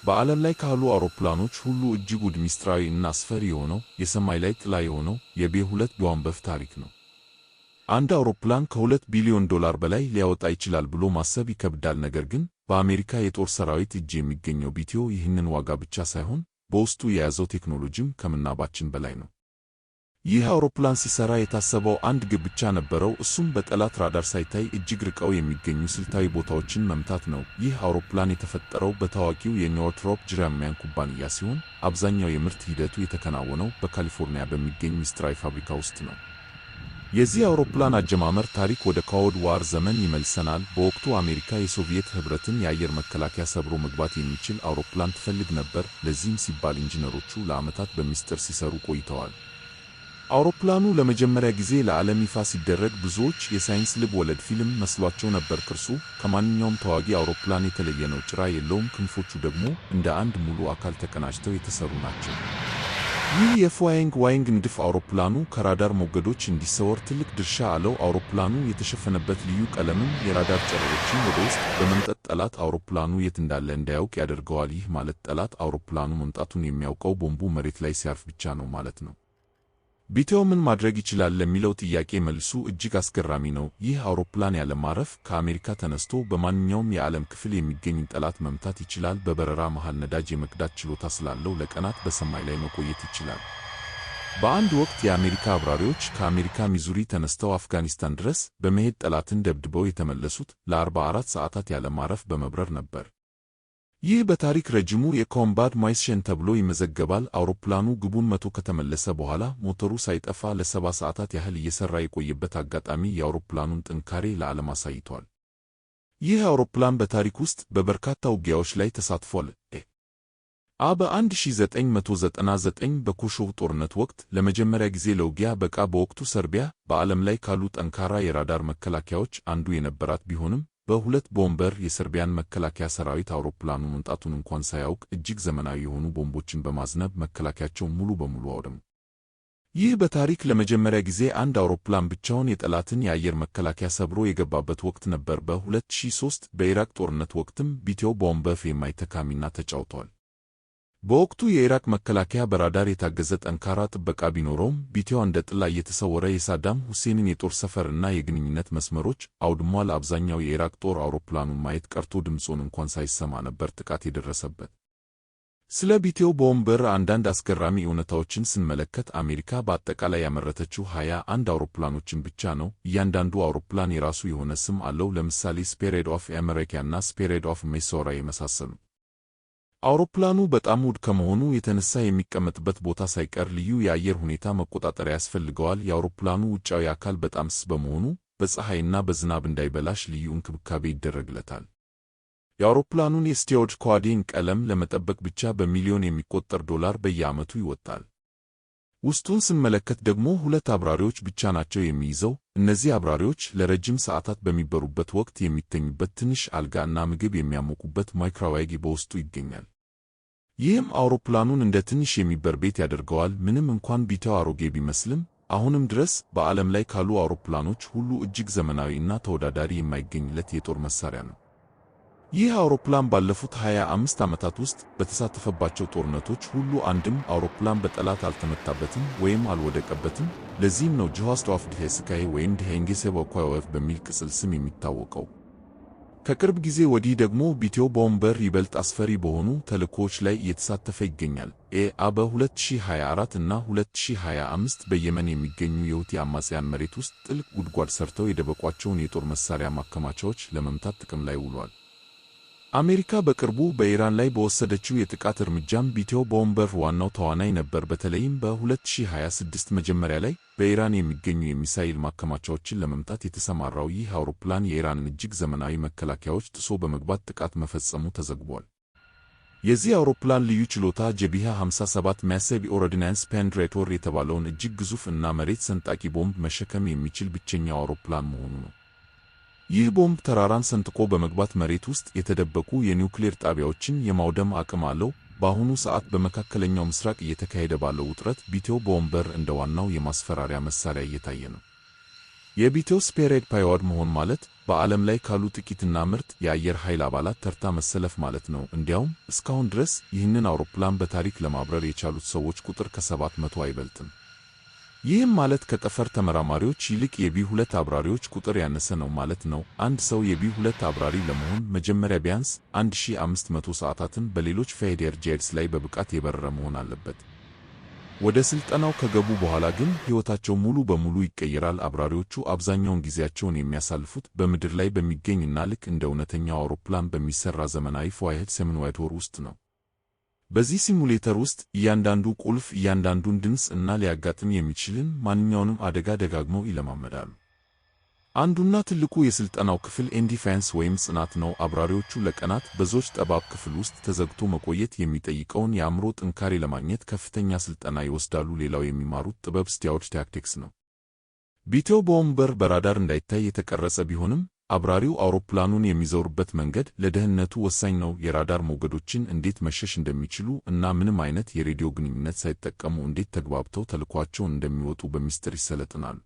በዓለም ላይ ካሉ አውሮፕላኖች ሁሉ እጅግ ውድ ሚስጥራዊ እና አስፈሪ የሆነው የሰማይ ላይ ጥላ የሆነው የቤ2 ቦምበር ታሪክ ነው። አንድ አውሮፕላን ከ2 ቢሊዮን ዶላር በላይ ሊያወጣ ይችላል ብሎ ማሰብ ይከብዳል። ነገር ግን በአሜሪካ የጦር ሰራዊት እጅ የሚገኘው ቢቲዮ ይህንን ዋጋ ብቻ ሳይሆን በውስጡ የያዘው ቴክኖሎጂም ከምናባችን በላይ ነው። ይህ አውሮፕላን ሲሰራ የታሰበው አንድ ግብ ብቻ ነበረው፤ እሱም በጠላት ራዳር ሳይታይ እጅግ ርቀው የሚገኙ ስልታዊ ቦታዎችን መምታት ነው። ይህ አውሮፕላን የተፈጠረው በታዋቂው የኖርትሮፕ ግራምያን ኩባንያ ሲሆን አብዛኛው የምርት ሂደቱ የተከናወነው በካሊፎርኒያ በሚገኝ ሚስጥራዊ ፋብሪካ ውስጥ ነው። የዚህ አውሮፕላን አጀማመር ታሪክ ወደ ኮልድ ዋር ዘመን ይመልሰናል። በወቅቱ አሜሪካ የሶቪየት ኅብረትን የአየር መከላከያ ሰብሮ መግባት የሚችል አውሮፕላን ትፈልግ ነበር። ለዚህም ሲባል ኢንጂነሮቹ ለዓመታት በሚስጥር ሲሰሩ ቆይተዋል። አውሮፕላኑ ለመጀመሪያ ጊዜ ለዓለም ይፋ ሲደረግ ብዙዎች የሳይንስ ልብ ወለድ ፊልም መስሏቸው ነበር። ቅርጹ ከማንኛውም ተዋጊ አውሮፕላን የተለየ ነው። ጭራ የለውም፣ ክንፎቹ ደግሞ እንደ አንድ ሙሉ አካል ተቀናጅተው የተሰሩ ናቸው። ይህ የፍላይንግ ዋይንግ ንድፍ አውሮፕላኑ ከራዳር ሞገዶች እንዲሰወር ትልቅ ድርሻ አለው። አውሮፕላኑ የተሸፈነበት ልዩ ቀለምም የራዳር ጨረሮችን ወደ ውስጥ በመምጠጥ ጠላት አውሮፕላኑ የት እንዳለ እንዳያውቅ ያደርገዋል። ይህ ማለት ጠላት አውሮፕላኑ መምጣቱን የሚያውቀው ቦምቡ መሬት ላይ ሲያርፍ ብቻ ነው ማለት ነው። ቢቲዮ ምን ማድረግ ይችላል ለሚለው ጥያቄ መልሱ እጅግ አስገራሚ ነው። ይህ አውሮፕላን ያለ ማረፍ ከአሜሪካ ተነስቶ በማንኛውም የዓለም ክፍል የሚገኝ ጠላት መምታት ይችላል። በበረራ መሃል ነዳጅ የመቅዳት ችሎታ ስላለው ለቀናት በሰማይ ላይ መቆየት ይችላል። በአንድ ወቅት የአሜሪካ አብራሪዎች ከአሜሪካ ሚዙሪ ተነስተው አፍጋኒስታን ድረስ በመሄድ ጠላትን ደብድበው የተመለሱት ለ44 ሰዓታት ያለ ማረፍ በመብረር ነበር። ይህ በታሪክ ረጅሙ የኮምባት ሚሽን ተብሎ ይመዘገባል። አውሮፕላኑ ግቡን መቶ ከተመለሰ በኋላ ሞተሩ ሳይጠፋ ለ70 ሰዓታት ያህል እየሰራ የቆየበት አጋጣሚ የአውሮፕላኑን ጥንካሬ ለዓለም አሳይቷል። ይህ አውሮፕላን በታሪክ ውስጥ በበርካታ ውጊያዎች ላይ ተሳትፏል። በ1999 በኮሶቮ ጦርነት ወቅት ለመጀመሪያ ጊዜ ለውጊያ በቃ። በወቅቱ ሰርቢያ በዓለም ላይ ካሉ ጠንካራ የራዳር መከላከያዎች አንዱ የነበራት ቢሆንም በ2 ቦምበር የሰርቢያን መከላከያ ሰራዊት አውሮፕላኑ መምጣቱን እንኳን ሳያውቅ እጅግ ዘመናዊ የሆኑ ቦምቦችን በማዝነብ መከላከያቸውን ሙሉ በሙሉ አወደሙ። ይህ በታሪክ ለመጀመሪያ ጊዜ አንድ አውሮፕላን ብቻውን የጠላትን የአየር መከላከያ ሰብሮ የገባበት ወቅት ነበር። በ2003 በኢራቅ ጦርነት ወቅትም ቢቲዮ ቦምበር የማይተካ ሚና ተጫውቷል። በወቅቱ የኢራቅ መከላከያ በራዳር የታገዘ ጠንካራ ጥበቃ ቢኖረውም ቢቲዮ እንደ ጥላ እየተሰወረ የሳዳም ሁሴንን የጦር ሰፈርና የግንኙነት መስመሮች አውድሟል። አብዛኛው የኢራቅ ጦር አውሮፕላኑን ማየት ቀርቶ ድምፁን እንኳን ሳይሰማ ነበር ጥቃት የደረሰበት። ስለ ቢቲዮ ቦምበር አንዳንድ አስገራሚ እውነታዎችን ስንመለከት አሜሪካ በአጠቃላይ ያመረተችው 21 አውሮፕላኖችን ብቻ ነው። እያንዳንዱ አውሮፕላን የራሱ የሆነ ስም አለው። ለምሳሌ ስፒሪት ኦፍ አሜሪካና ስፒሪት ኦፍ ሚሶሪ የመሳሰሉ። አውሮፕላኑ በጣም ውድ ከመሆኑ የተነሳ የሚቀመጥበት ቦታ ሳይቀር ልዩ የአየር ሁኔታ መቆጣጠሪያ ያስፈልገዋል። የአውሮፕላኑ ውጫዊ አካል በጣም ስስ በመሆኑ በፀሐይና በዝናብ እንዳይበላሽ ልዩ እንክብካቤ ይደረግለታል። የአውሮፕላኑን የስቲዮርድ ኮዲንግ ቀለም ለመጠበቅ ብቻ በሚሊዮን የሚቆጠር ዶላር በየዓመቱ ይወጣል። ውስጡን ስንመለከት ደግሞ 2 አብራሪዎች ብቻ ናቸው የሚይዘው። እነዚህ አብራሪዎች ለረጅም ሰዓታት በሚበሩበት ወቅት የሚተኙበት ትንሽ አልጋ እና ምግብ የሚያሞቁበት ማይክሮዌቭ በውስጡ ይገኛል። ይህም አውሮፕላኑን እንደ ትንሽ የሚበር ቤት ያደርገዋል። ምንም እንኳን ቢቲዮ አሮጌ ቢመስልም አሁንም ድረስ በዓለም ላይ ካሉ አውሮፕላኖች ሁሉ እጅግ ዘመናዊ እና ተወዳዳሪ የማይገኝለት የጦር መሳሪያ ነው። ይህ አውሮፕላን ባለፉት 25 ዓመታት ውስጥ በተሳተፈባቸው ጦርነቶች ሁሉ አንድም አውሮፕላን በጠላት አልተመታበትም ወይም አልወደቀበትም። ለዚህም ነው ጆሃንስ ኦፍ ዲ ስካይ ወይም ዲ ሄንጌሴቮኮዌቭ በሚል ቅጽል ስም የሚታወቀው። ከቅርብ ጊዜ ወዲህ ደግሞ ቢቲዮ ቦምበር ይበልጥ አስፈሪ በሆኑ ተልእኮዎች ላይ እየተሳተፈ ይገኛል። በ2024 እና 2025 በየመን የሚገኙ የሁቲ አማጽያን መሬት ውስጥ ጥልቅ ጉድጓድ ሰርተው የደበቋቸውን የጦር መሳሪያ ማከማቻዎች ለመምታት ጥቅም ላይ ውሏል። አሜሪካ በቅርቡ በኢራን ላይ በወሰደችው የጥቃት እርምጃም ቢቲዮ ቦምበር ዋናው ተዋናይ ነበር። በተለይም በ2026 መጀመሪያ ላይ በኢራን የሚገኙ የሚሳኤል ማከማቻዎችን ለመምታት የተሰማራው ይህ አውሮፕላን የኢራንን እጅግ ዘመናዊ መከላከያዎች ጥሶ በመግባት ጥቃት መፈጸሙ ተዘግቧል። የዚህ አውሮፕላን ልዩ ችሎታ ጄቢሃ 57 ማሲቭ ኦርዲናንስ ፔኔትሬተር የተባለውን እጅግ ግዙፍ እና መሬት ሰንጣቂ ቦምብ መሸከም የሚችል ብቸኛው አውሮፕላን መሆኑ ነው። ይህ ቦምብ ተራራን ሰንጥቆ በመግባት መሬት ውስጥ የተደበቁ የኒውክሌር ጣቢያዎችን የማውደም አቅም አለው። በአሁኑ ሰዓት በመካከለኛው ምስራቅ እየተካሄደ ባለው ውጥረት ቢቲዮ ቦምበር እንደ ዋናው የማስፈራሪያ መሳሪያ እየታየ ነው። የቢቴው ስፒሪት ፓይሎት መሆን ማለት በዓለም ላይ ካሉ ጥቂትና ምርጥ የአየር ኃይል አባላት ተርታ መሰለፍ ማለት ነው። እንዲያውም እስካሁን ድረስ ይህንን አውሮፕላን በታሪክ ለማብረር የቻሉት ሰዎች ቁጥር ከ700 አይበልጥም። ይህም ማለት ከጠፈር ተመራማሪዎች ይልቅ የቢ2 አብራሪዎች ቁጥር ያነሰ ነው ማለት ነው። አንድ ሰው የቢ2 አብራሪ ለመሆን መጀመሪያ ቢያንስ 1500 ሰዓታትን በሌሎች ፋይተር ጄትስ ላይ በብቃት የበረረ መሆን አለበት። ወደ ስልጠናው ከገቡ በኋላ ግን ሕይወታቸው ሙሉ በሙሉ ይቀየራል። አብራሪዎቹ አብዛኛውን ጊዜያቸውን የሚያሳልፉት በምድር ላይ በሚገኝና ልክ እንደ እውነተኛው አውሮፕላን በሚሰራ ዘመናዊ ፍላይት ሲሙሌተር ውስጥ ነው። በዚህ ሲሙሌተር ውስጥ እያንዳንዱ ቁልፍ፣ እያንዳንዱን ድምፅ እና ሊያጋጥም የሚችልን ማንኛውንም አደጋ ደጋግመው ይለማመዳሉ። አንዱና ትልቁ የስልጠናው ክፍል ኢንዲፌንስ ወይም ጽናት ነው። አብራሪዎቹ ለቀናት በዚያች ጠባብ ክፍል ውስጥ ተዘግቶ መቆየት የሚጠይቀውን የአእምሮ ጥንካሬ ለማግኘት ከፍተኛ ስልጠና ይወስዳሉ። ሌላው የሚማሩት ጥበብ ስቲያዎች ታክቲክስ ነው። ቢቴው ቦምበር በራዳር እንዳይታይ የተቀረጸ ቢሆንም አብራሪው አውሮፕላኑን የሚዘውርበት መንገድ ለደህንነቱ ወሳኝ ነው። የራዳር ሞገዶችን እንዴት መሸሽ እንደሚችሉ እና ምንም አይነት የሬዲዮ ግንኙነት ሳይጠቀሙ እንዴት ተግባብተው ተልዕኳቸውን እንደሚወጡ በሚስጥር ይሰለጥናሉ።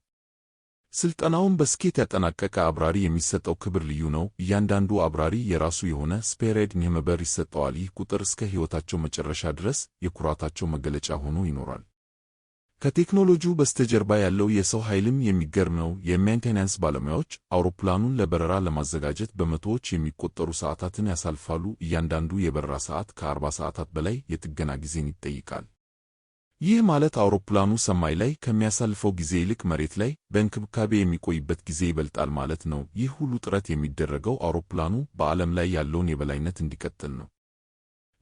ስልጠናውን በስኬት ያጠናቀቀ አብራሪ የሚሰጠው ክብር ልዩ ነው። እያንዳንዱ አብራሪ የራሱ የሆነ ስፒሪት ነምበር ይሰጠዋል። ይህ ቁጥር እስከ ሕይወታቸው መጨረሻ ድረስ የኩራታቸው መገለጫ ሆኖ ይኖራል። ከቴክኖሎጂው በስተጀርባ ያለው የሰው ኃይልም የሚገርም ነው። የሜንቴናንስ ባለሙያዎች አውሮፕላኑን ለበረራ ለማዘጋጀት በመቶዎች የሚቆጠሩ ሰዓታትን ያሳልፋሉ። እያንዳንዱ የበረራ ሰዓት ከ40 ሰዓታት በላይ የጥገና ጊዜን ይጠይቃል። ይህ ማለት አውሮፕላኑ ሰማይ ላይ ከሚያሳልፈው ጊዜ ይልቅ መሬት ላይ በእንክብካቤ የሚቆይበት ጊዜ ይበልጣል ማለት ነው። ይህ ሁሉ ጥረት የሚደረገው አውሮፕላኑ በዓለም ላይ ያለውን የበላይነት እንዲቀጥል ነው።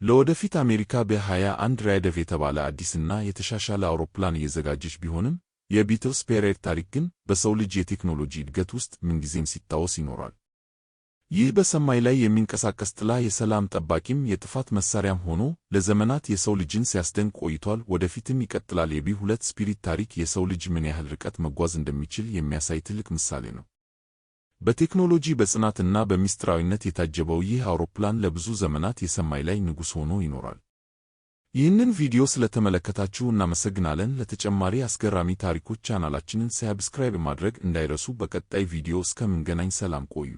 ለወደፊት አሜሪካ በ21 ራይደር የተባለ አዲስና የተሻሻለ አውሮፕላን እየዘጋጀች ቢሆንም የቢቴው ስፒሪት ታሪክ ግን በሰው ልጅ የቴክኖሎጂ እድገት ውስጥ ምንጊዜም ሲታወስ ይኖራል። ይህ በሰማይ ላይ የሚንቀሳቀስ ጥላ የሰላም ጠባቂም የጥፋት መሳሪያም ሆኖ ለዘመናት የሰው ልጅን ሲያስደንቅ ቆይቷል። ወደፊትም ይቀጥላል። የቢ2 ስፒሪት ታሪክ የሰው ልጅ ምን ያህል ርቀት መጓዝ እንደሚችል የሚያሳይ ትልቅ ምሳሌ ነው። በቴክኖሎጂ በጽናትና በሚስጥራዊነት የታጀበው ይህ አውሮፕላን ለብዙ ዘመናት የሰማይ ላይ ንጉሥ ሆኖ ይኖራል። ይህንን ቪዲዮ ስለተመለከታችሁ እናመሰግናለን። ለተጨማሪ አስገራሚ ታሪኮች ቻናላችንን ሰብስክራይብ ማድረግ እንዳይረሱ። በቀጣይ ቪዲዮ እስከምንገናኝ ሰላም ቆዩ።